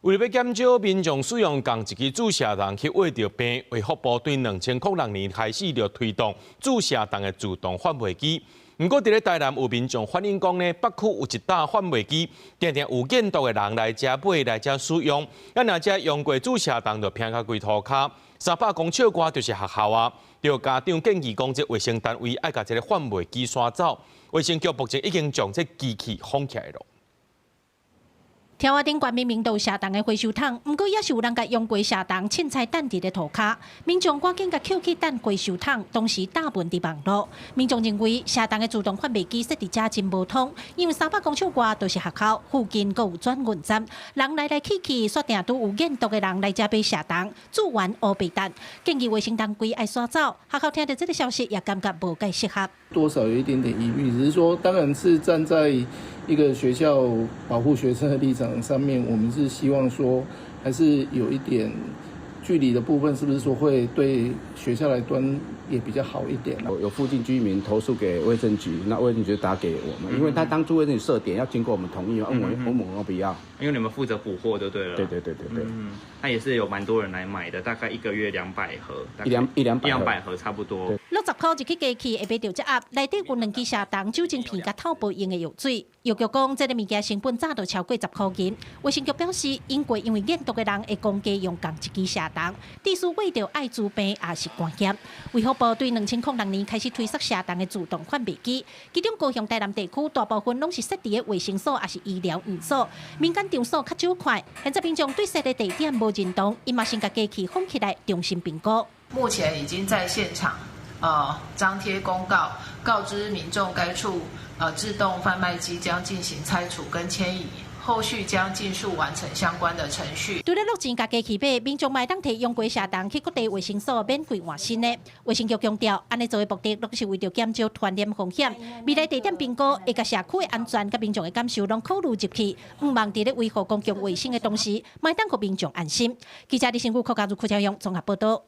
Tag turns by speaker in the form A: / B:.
A: 為了要減少民眾使用共一支注射筒去餵着病，衛福部對2006年開始就推動注射筒的自動販賣機。不過，在台南有民眾反映講呢，北區有一搭販賣機，常常有驗毒的人來遮買來遮使用，咱若遮用過注射筒就偏較貴塗骹，300公尺外就是學校啊。就家長建議講，這衛生單位愛甲這個販賣機刷走。衛生局目前已經將這機器封起來了。
B: 條仔頂懸明明都有射筒的回收桶，不過也是有人甲用過射筒凊彩等佇咧塗骹。民眾趕緊甲捡去等回收桶，當時大問佇網絡。民眾認為射筒的自動販賣機設佇遮真無通，因為300公尺外都是學校，附近閣有轉運站，人來來去去，說定都有驗毒的人來遮買射筒，資源烏白等。建議衛生單位愛刷走。學校聽到這個消息，也感覺無介適合。
C: 多少有一點點疑慮，只是說，當然是站在一個學校保護學生的立場上面，我們是希望說，還是有一點距離的部分，是不是說會對學校來端也比較好一點？
D: 有附近居民投訴給衛生局，那衛生局打給我們，因為他當初衛生局設點要經過我們同意，我們不要，因為你們負責補貨就對了。對。
E: 那也是有蠻多人來買的，大概一個月200盒，
D: 一兩百
E: 盒差不多。
B: 60塊一支機器會買到這盒，內底有2支射筒、酒精片、甲透白用的藥水。藥局講，這個物件成本早就超過10塊錢。衛生局表示，因為驗毒的人會公價用共一支射筒，致使餵到艾滋病也是關鍵。衛福部對2006年開始推出射筒的自動販賣機，其中高雄、台南地區大部分攏是設佇衛生所，也是醫療院所，民間場所較少看。現在民眾對設的地點無認同，因嘛先把機器封起來，重新評估。
F: 目前已經在現場張貼公告，告知民眾該處自動販賣機將進行拆除跟遷移，後續將盡速完成相關的程序。除了落錢甲機器買，民眾嘛當提用過射筒去各地衛生所免費換新的。衛生局強調，安尼做的目的都是為了減少傳染風險。未來地點評估會甲社區的安全甲民眾的感受攏考慮入去，唔忘佇咧維護公共衛生的同時，嘛當互民眾安心。記者李新武、柯家如、柯朝陽綜合報道。